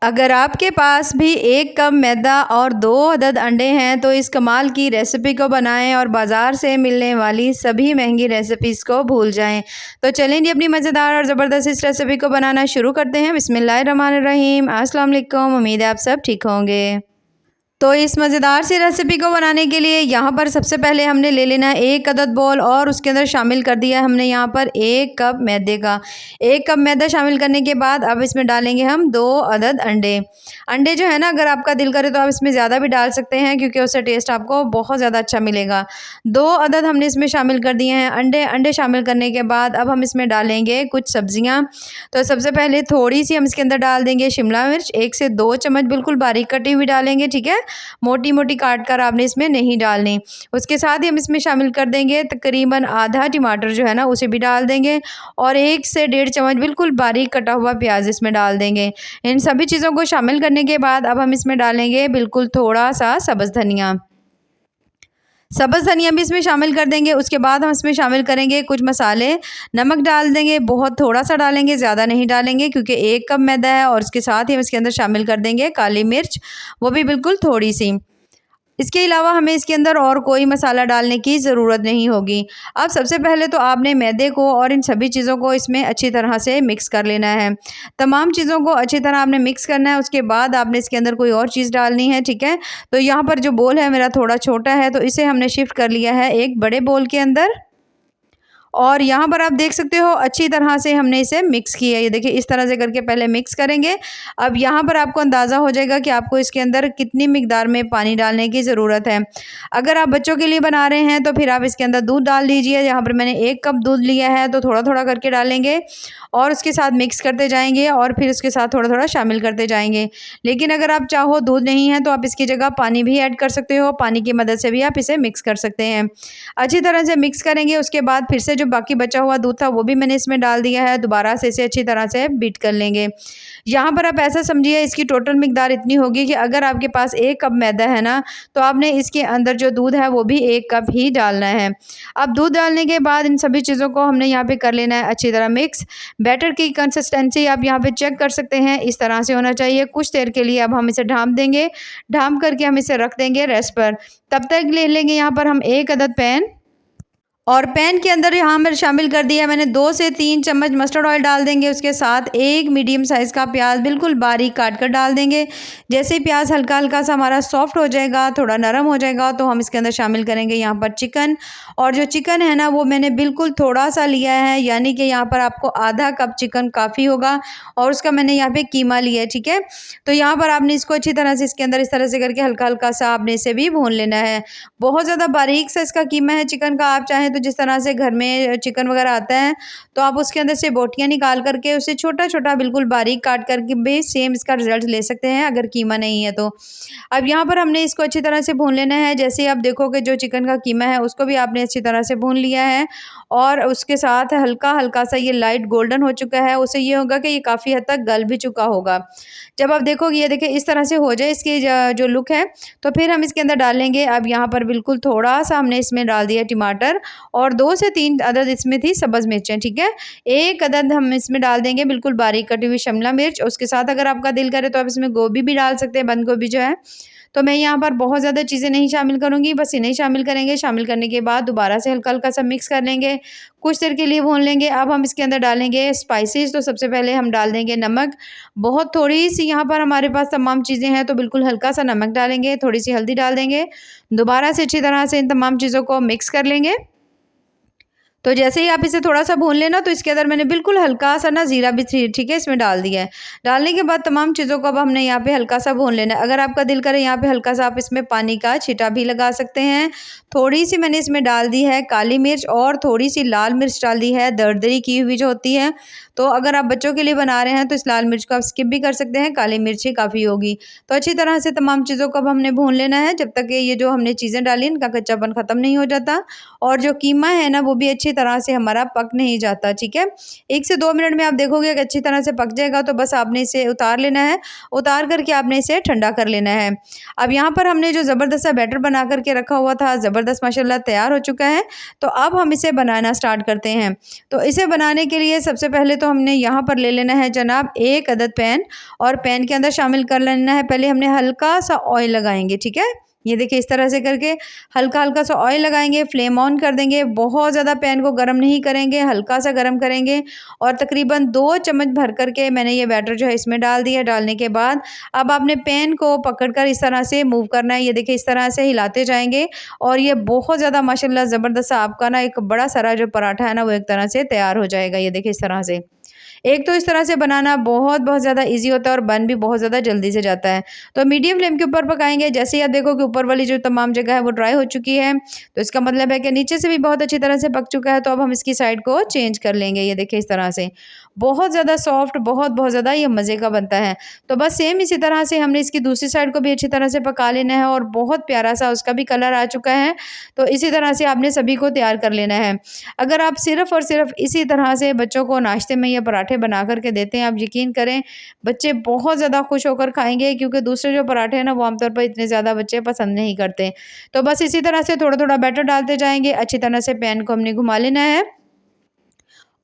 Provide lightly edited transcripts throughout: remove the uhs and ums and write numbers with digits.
अगर आपके पास भी 1 कप मैदा और 2 अदद अंडे हैं तो इस कमाल की रेसिपी को बनाएं और बाज़ार से मिलने वाली सभी महंगी रेसिपीज़ को भूल जाएं। तो चलें जी, अपनी मज़ेदार और ज़बरदस्त इस रेसिपी को बनाना शुरू करते हैं। बिस्मिल्लाहिर्रहमानिर्रहीम। अस्सलाम वालेकुम। उम्मीद है आप सब ठीक होंगे। तो इस मज़ेदार सी रेसिपी को बनाने के लिए यहाँ पर सबसे पहले हमने ले लेना है 1 अदद बोल और उसके अंदर शामिल कर दिया है हमने यहाँ पर 1 कप मैदे का। 1 कप मैदा शामिल करने के बाद अब इसमें डालेंगे हम 2 अदद अंडे। अंडे जो है ना, अगर आपका दिल करे तो आप इसमें ज़्यादा भी डाल सकते हैं क्योंकि उससे टेस्ट आपको बहुत ज़्यादा अच्छा मिलेगा। 2 अदद हमने इसमें शामिल कर दिए हैं अंडे शामिल करने के बाद अब हम इसमें डालेंगे कुछ सब्ज़ियाँ। तो सबसे पहले थोड़ी सी हम इसके अंदर डाल देंगे शिमला मिर्च, 1 से 2 चम्मच बिल्कुल बारीक कटी हुई डालेंगे, ठीक है। मोटी-मोटी काट कर आपने इसमें नहीं डालनी। उसके साथ ही हम इसमें शामिल कर देंगे तकरीबन आधा टमाटर जो है ना, उसे भी डाल देंगे और 1 से 1.5 चम्मच बिल्कुल बारीक कटा हुआ प्याज इसमें डाल देंगे। इन सभी चीज़ों को शामिल करने के बाद अब हम इसमें डालेंगे बिल्कुल थोड़ा-सा सब्ज़ धनिया। सब्ज़ धनिया भी इसमें शामिल कर देंगे। उसके बाद हम इसमें शामिल करेंगे कुछ मसाले। नमक डाल देंगे, बहुत थोड़ा-सा डालेंगे, ज़्यादा नहीं डालेंगे क्योंकि 1 कप मैदा है। और इसके साथ ही हम इसके अंदर शामिल कर देंगे काली मिर्च, वो भी बिल्कुल थोड़ी-सी। इसके अलावा हमें इसके अंदर और कोई मसाला डालने की ज़रूरत नहीं होगी। अब सबसे पहले तो आपने मैदे को और इन सभी चीज़ों को इसमें अच्छी तरह से मिक्स कर लेना है। तमाम चीज़ों को अच्छी तरह आपने मिक्स करना है। उसके बाद आपने इसके अंदर कोई और चीज़ डालनी है, ठीक है। तो यहाँ पर जो बोल है मेरा थोड़ा छोटा है तो इसे हमने शिफ्ट कर लिया है एक बड़े बोल के अंदर। और यहाँ पर आप देख सकते हो अच्छी तरह से हमने इसे मिक्स किया है। ये देखिए इस तरह से करके पहले मिक्स करेंगे। अब यहाँ पर आपको अंदाज़ा हो जाएगा कि आपको इसके अंदर कितनी मिकदार में पानी डालने की ज़रूरत है। अगर आप बच्चों के लिए बना रहे हैं तो फिर आप इसके अंदर दूध डाल दीजिए। यहाँ पर मैंने 1 कप दूध लिया है तो थोड़ा-थोड़ा करके डालेंगे और उसके साथ मिक्स करते जाएँगे और फिर उसके साथ थोड़ा-थोड़ा शामिल करते जाएँगे। लेकिन अगर आप चाहो दूध नहीं है तो आप इसकी जगह पानी भी ऐड कर सकते हो। पानी की मदद से भी आप इसे मिक्स कर सकते हैं। अच्छी तरह से मिक्स करेंगे। उसके बाद फिर से जो बाकी बचा हुआ दूध था वो भी मैंने इसमें डाल दिया है। दोबारा से इसे अच्छी तरह से बीट कर लेंगे। यहाँ पर आप ऐसा समझिए इसकी टोटल मिकदार इतनी होगी कि अगर आपके पास 1 कप मैदा है ना, तो आपने इसके अंदर जो दूध है वो भी 1 कप ही डालना है। अब दूध डालने के बाद इन सभी चीज़ों को हमने यहाँ पे कर लेना है अच्छी तरह मिक्स। बैटर की कंसिस्टेंसी आप यहाँ पे चेक कर सकते हैं, इस तरह से होना चाहिए। कुछ देर के लिए अब हम इसे ढाँप देंगे। ढाँप करके हम इसे रख देंगे रेस्ट पर। तब तक ले लेंगे यहाँ पर हम 1 अदद पैन और पैन के अंदर यहाँ पर शामिल कर दिया मैंने 2 से 3 चम्मच मस्टर्ड ऑयल डाल देंगे। उसके साथ 1 मीडियम साइज़ का प्याज बिल्कुल बारीक काट कर डाल देंगे। जैसे ही प्याज हल्का हल्का सा हमारा सॉफ्ट हो जाएगा, थोड़ा नरम हो जाएगा, तो हम इसके अंदर शामिल करेंगे यहाँ पर चिकन। और जो चिकन है ना वो मैंने बिल्कुल थोड़ा सा लिया है, यानी कि यहाँ पर आपको आधा कप चिकन काफ़ी होगा और उसका मैंने यहाँ पे कीमा लिया है, ठीक है। तो यहाँ पर आपने इसको अच्छी तरह से इसके अंदर इस तरह से करके हल्का हल्का सा आपने इसे भी भून लेना है। बहुत ज़्यादा बारीक सा इसका कीमा है चिकन का। आप चाहें तो जिस तरह से घर में चिकन वगैरह आता है तो आप उसके अंदर से बोटियां निकाल करके उसे छोटा छोटा बिल्कुल बारीक काट करके भी सेम इसका रिजल्ट ले सकते हैं अगर कीमा नहीं है तो। अब यहाँ पर हमने इसको अच्छी तरह से भून लेना है। जैसे आप देखोगे जो चिकन का कीमा है उसको भी आपने अच्छी तरह से भून लिया है और उसके साथ हल्का हल्का सा ये लाइट गोल्डन हो चुका है। उससे ये होगा कि ये काफ़ी हद तक गल भी चुका होगा। जब आप देखोगे ये देखिए इस तरह से हो जाए इसकी जो लुक है, तो फिर हम इसके अंदर डालेंगे। अब यहाँ पर बिल्कुल थोड़ा सा हमने इसमें डाल दिया टमाटर और 2 से 3 अदद इसमें थी सब्ज़ मिर्चें, ठीक है। 1 अदद हम इसमें डाल देंगे बिल्कुल बारीक कटी हुई शिमला मिर्च। उसके साथ अगर आपका दिल करे तो आप इसमें गोभी भी डाल सकते हैं, बंद गोभी जो है। तो मैं यहाँ पर बहुत ज़्यादा चीज़ें नहीं शामिल करूँगी, बस इन्हें शामिल करेंगे। शामिल करने के बाद दोबारा से हल्का हल्का सा मिक्स कर लेंगे, कुछ देर के लिए भून लेंगे। अब हम इसके अंदर डालेंगे स्पाइसेस। तो सबसे पहले हम डाल देंगे नमक, बहुत थोड़ी सी यहाँ पर हमारे पास तमाम चीज़ें हैं तो बिल्कुल हल्का सा नमक डालेंगे, थोड़ी सी हल्दी डाल देंगे। दोबारा से अच्छी तरह से इन तमाम चीज़ों को मिक्स कर लेंगे। तो जैसे ही आप इसे थोड़ा-सा भून लेना तो इसके अंदर मैंने बिल्कुल हल्का-सा ना ज़ीरा भी ठीक है इसमें डाल दिया है। डालने के बाद तमाम चीज़ों को अब हमने यहाँ पे हल्का-सा भून लेना है। अगर आपका दिल करे यहाँ पे हल्का-सा आप इसमें पानी का छींटा भी लगा सकते हैं। थोड़ी-सी मैंने इसमें डाल दी है काली मिर्च और थोड़ी-सी लाल मिर्च डाल दी है, दरदरी की हुई जो होती है। तो अगर आप बच्चों के लिए बना रहे हैं तो इस लाल मिर्च को आप स्किप भी कर सकते हैं, काली मिर्च ही काफ़ी होगी। तो अच्छी तरह से तमाम चीज़ों को अब हमने भून लेना है जब तक कि ये जो हमने चीज़ें डाली इनका कच्चापन ख़त्म नहीं हो जाता और जो कीमा है ना वो भी अच्छी अच्छी तरह से हमारा पक नहीं जाता, ठीक है। 1 से 2 मिनट में आप देखोगे कि अच्छी तरह से पक जाएगा, तो बस आपने इसे उतार लेना है। उतार करके आपने इसे ठंडा कर लेना है। अब यहाँ पर हमने जो ज़बरदस्त सा बैटर बना करके रखा हुआ था, ज़बरदस्त माशाल्लाह तैयार हो चुका है। तो अब हम इसे बनाना स्टार्ट करते हैं। तो इसे बनाने के लिए सबसे पहले तो हमने यहाँ पर ले लेना है जनाब 1 अदद पैन, और पैन के अंदर शामिल कर लेना है, पहले हमने हल्का सा ऑयल लगाएंगे, ठीक है। ये देखिए इस तरह से करके हल्का हल्का सा ऑयल लगाएंगे, फ्लेम ऑन कर देंगे। बहुत ज़्यादा पैन को गर्म नहीं करेंगे, हल्का सा गर्म करेंगे, और तकरीबन 2 चम्मच भर करके मैंने ये बैटर जो है इसमें डाल दिया। डालने के बाद अब आपने पैन को पकड़कर इस तरह से मूव करना है। ये देखिए इस तरह से हिलाते जाएंगे, और ये बहुत ज़्यादा माशाल्लाह ज़बरदस्त सा आपका ना एक बड़ा सारा जो पराठा है ना वो एक तरह से तैयार हो जाएगा। ये देखिए इस तरह से। एक तो इस तरह से बनाना बहुत ज़्यादा ईज़ी होता है और बन भी बहुत ज़्यादा जल्दी से जाता है। तो मीडियम फ्लेम के ऊपर पकाएँगे। जैसे ही आप देखो कि ऊपर वाली जो तमाम जगह है वो ड्राई हो चुकी है, तो इसका मतलब है कि नीचे से भी बहुत अच्छी तरह से पक चुका है। तो अब हम इसकी साइड को चेंज कर लेंगे। ये देखिए इस तरह से बहुत ज़्यादा सॉफ्ट, बहुत ज़्यादा ये मज़े का बनता है। तो बस सेम इसी तरह से हमने इसकी दूसरी साइड को भी अच्छी तरह से पका लेना है, और बहुत प्यारा सा उसका भी कलर आ चुका है। तो इसी तरह से आपने सभी को तैयार कर लेना है। अगर आप सिर्फ़ और सिर्फ़ इसी तरह से बच्चों को नाश्ते में ये पराठे बना कर के देते हैं, आप यकीन करें बच्चे बहुत ज़्यादा खुश होकर खाएँगे, क्योंकि दूसरे जो पराठे हैं ना वो आमतौर पर इतने ज़्यादा बच्चे पसंद नहीं करते। तो बस इसी तरह से थोड़ा-थोड़ा बैटर डालते जाएँगे, अच्छी तरह से पैन को हमने घुमा लेना है,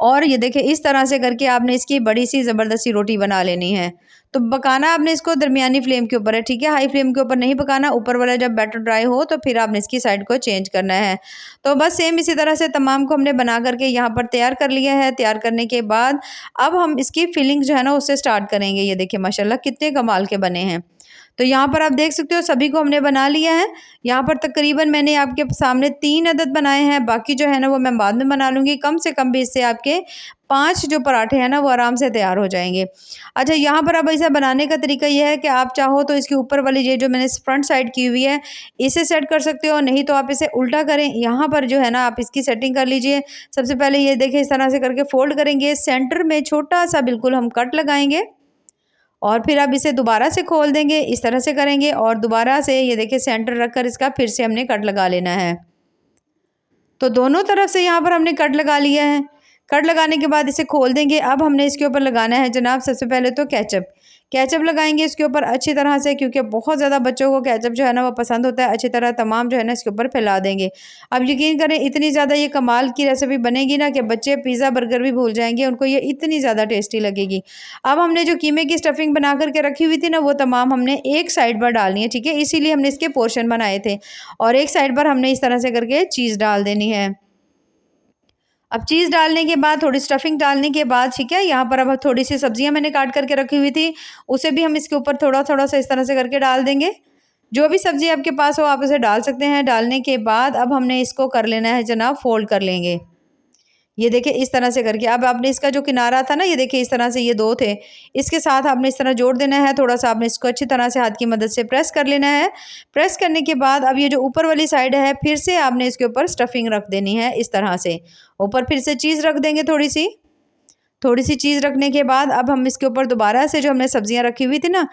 और ये देखिए इस तरह से करके आपने इसकी बड़ी-सी ज़बरदस्त सी रोटी बना लेनी है। तो पकाना आपने इसको दरमियानी फ्लेम के ऊपर है, ठीक है? हाई फ्लेम के ऊपर नहीं पकाना। ऊपर वाला जब बैटर ड्राई हो तो फिर आपने इसकी साइड को चेंज करना है। तो बस सेम इसी तरह से तमाम को हमने बना करके यहाँ पर तैयार कर लिया है। तैयार करने के बाद अब हम इसकी फिलिंग जो है ना उससे स्टार्ट करेंगे। ये देखिए माशाल्लाह कितने कमाल के बने हैं। तो यहाँ पर आप देख सकते हो सभी को हमने बना लिया है। यहाँ पर तकरीबन मैंने आपके सामने 3 अदद बनाए हैं, बाकी जो है ना वो मैं बाद में बना लूँगी। कम से कम भी इससे आपके 5 जो पराठे हैं ना वो आराम से तैयार हो जाएँगे। अच्छा, यहाँ पर अब इसे बनाने का तरीका ये है कि आप चाहो तो इसके ऊपर वाली ये जो मैंने फ्रंट साइड की हुई है इसे सेट कर सकते हो, नहीं तो आप इसे उल्टा करें। यहाँ पर जो है ना आप इसकी सेटिंग कर लीजिए। सबसे पहले ये देखिए इस तरह से करके फ़ोल्ड करेंगे, सेंटर में छोटा-सा बिल्कुल हम कट लगाएँगे, और फिर अब इसे दोबारा से खोल देंगे। इस तरह से करेंगे, और दोबारा से ये देखिए सेंटर रखकर इसका फिर से हमने कट लगा लेना है। तो दोनों तरफ से यहाँ पर हमने कट लगा लिया है। कट लगाने के बाद इसे खोल देंगे। अब हमने इसके ऊपर लगाना है जनाब सबसे पहले तो केचप। केचप लगाएंगे इसके ऊपर अच्छी तरह से, क्योंकि बहुत ज़्यादा बच्चों को केचप जो है ना वो पसंद होता है। अच्छी तरह तमाम जो है ना इसके ऊपर फैला देंगे। अब यकीन करें इतनी ज़्यादा ये कमाल की रेसिपी बनेगी ना कि बच्चे पिज़्ज़ा बर्गर भी भूल जाएंगे, उनको ये इतनी ज़्यादा टेस्टी लगेगी। अब हमने जो कीमे की स्टफिंग बना करके रखी हुई थी ना वो तमाम हमने एक साइड पर डालनी है, ठीक है। इसीलिए हमने इसके पोर्शन बनाए थे, और एक साइड पर हमने इस तरह से करके चीज़ डाल देनी है। अब चीज़ डालने के बाद, थोड़ी स्टफिंग डालने के बाद, ठीक है, यहाँ पर अब थोड़ी-सी सब्जियाँ मैंने काट करके रखी हुई थी, उसे भी हम इसके ऊपर थोड़ा-थोड़ा सा इस तरह से करके डाल देंगे। जो भी सब्ज़ी आपके पास हो आप उसे डाल सकते हैं। डालने के बाद अब हमने इसको कर लेना है जनाब, फ़ोल्ड कर लेंगे। ये देखिए इस तरह से करके अब आपने इसका जो किनारा था ना, ये देखिए इस तरह से ये 2 थे, इसके साथ आपने इस तरह जोड़ देना है। थोड़ा-सा आपने इसको अच्छी तरह से हाथ की मदद से प्रेस कर लेना है। प्रेस करने के बाद अब ये जो ऊपर वाली साइड है फिर से आपने इसके ऊपर स्टफिंग रख देनी है इस तरह से। ऊपर फिर से चीज़ रख देंगे थोड़ी-सी। थोड़ी-सी चीज़ रखने के बाद अब हम इसके ऊपर दोबारा से जो हमने सब्जियाँ रखी हुई थी ना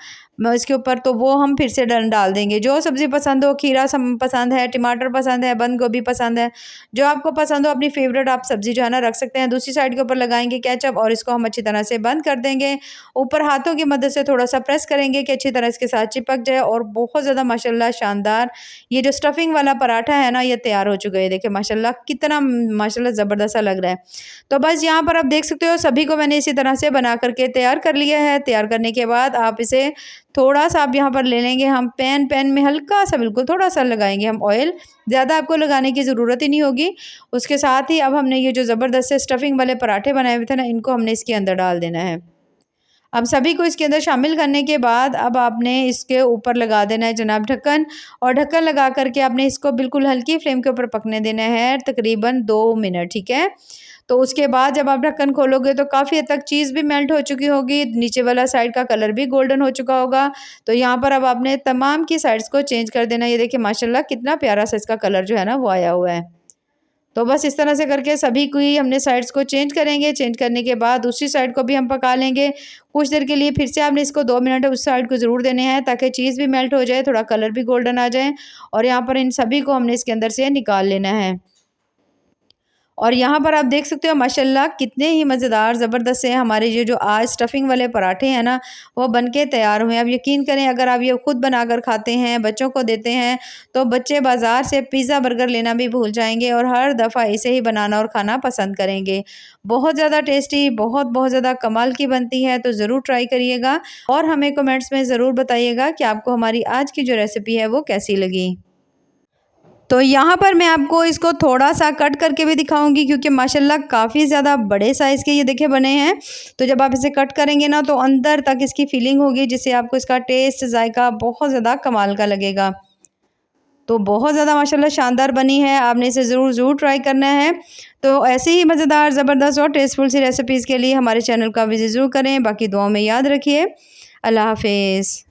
इसके ऊपर, तो वो हम फिर से डाल देंगे। जो सब्ज़ी पसंद हो, खीरा पसंद है, टमाटर पसंद है, बंद गोभी पसंद है, जो आपको पसंद हो अपनी फ़ेवरेट आप सब्ज़ी जो है ना रख सकते हैं। दूसरी साइड के ऊपर लगाएंगे केचप, और इसको हम अच्छी तरह से बंद कर देंगे। ऊपर हाथों की मदद से थोड़ा-सा प्रेस करेंगे कि अच्छी तरह इसके साथ चिपक जाए, और बहुत ज़्यादा माशाल्लाह शानदार ये जो स्टफिंग वाला पराठा है ना ये तैयार हो चुका है। देखिए माशाल्लाह कितना माशाल्लाह ज़बरदस्त सा लग रहा है। तो बस यहाँ पर आप देख सकते हो सभी को मैंने इसी तरह से बना करके तैयार कर लिया है। तैयार करने के बाद आप इसे थोड़ा-सा आप यहाँ पर ले लेंगे हम पैन में हल्का-सा बिल्कुल थोड़ा-सा लगाएँगे हम ऑयल, ज़्यादा आपको लगाने की ज़रूरत ही नहीं होगी। उसके साथ ही अब हमने ये जो ज़बरदस्त से स्टफिंग वाले पराठे बनाए हुए थे ना इनको हमने इसके अंदर डाल देना है। अब सभी को इसके अंदर शामिल करने के बाद अब आपने इसके ऊपर लगा देना है जनाब ढक्कन, और ढक्कन लगा करके आपने इसको बिल्कुल हल्की फ्लेम के ऊपर पकने देना है तकरीबन 2 मिनट, ठीक है। तो उसके बाद जब आप ढक्कन खोलोगे तो काफ़ी हद तक चीज़ भी मेल्ट हो चुकी होगी, नीचे वाला साइड का कलर भी गोल्डन हो चुका होगा। तो यहाँ पर अब आपने तमाम की साइड्स को चेंज कर देना। ये देखिए माशाल्लाह कितना प्यारा सा इसका कलर जो है ना वो आया हुआ है। तो बस इस तरह से करके सभी की हमने साइड्स को चेंज करेंगे। चेंज करने के बाद दूसरी साइड को भी हम पका लेंगे कुछ देर के लिए। फिर से आपने इसको 2 मिनट उस साइड को ज़रूर देने हैं ताकि चीज़ भी मेल्ट हो जाए, थोड़ा कलर भी गोल्डन आ जाए। और यहाँ पर इन सभी को हमने इसके अंदर से निकाल लेना है। और यहाँ पर आप देख सकते हो माशाल्लाह कितने ही मज़ेदार ज़बरदस्त से हमारे ये जो आज स्टफिंग वाले पराठे हैं ना वो बनके तैयार हुए हैं। अब यकीन करें अगर आप ये खुद बनाकर खाते हैं, बच्चों को देते हैं, तो बच्चे बाज़ार से पिज़्ज़ा बर्गर लेना भी भूल जाएँगे और हर दफ़ा इसे ही बनाना और खाना पसंद करेंगे। बहुत ज़्यादा टेस्टी, बहुत ज़्यादा कमाल की बनती है, तो ज़रूर ट्राई करिएगा और हमें कमेंट्स में ज़रूर बताइएगा कि आपको हमारी आज की जो रेसिपी है वो कैसी लगी। तो यहाँ पर मैं आपको इसको थोड़ा-सा कट करके भी दिखाऊँगी क्योंकि माशाल्लाह काफ़ी ज़्यादा बड़े साइज़ के ये देखिए बने हैं। तो जब आप इसे कट करेंगे ना तो अंदर तक इसकी फीलिंग होगी जिससे आपको इसका टेस्ट, जायका बहुत ज़्यादा कमाल का लगेगा। तो बहुत ज़्यादा माशाल्लाह शानदार बनी है, आपने इसे ज़रूर ट्राई करना है। तो ऐसे ही मज़ेदार, ज़बरदस्त और टेस्टफुल सी रेसिपीज़ के लिए हमारे चैनल का विज़िट ज़रूर करें। बाकी दुआओं में याद रखिए। अल्लाह हाफ़िज़।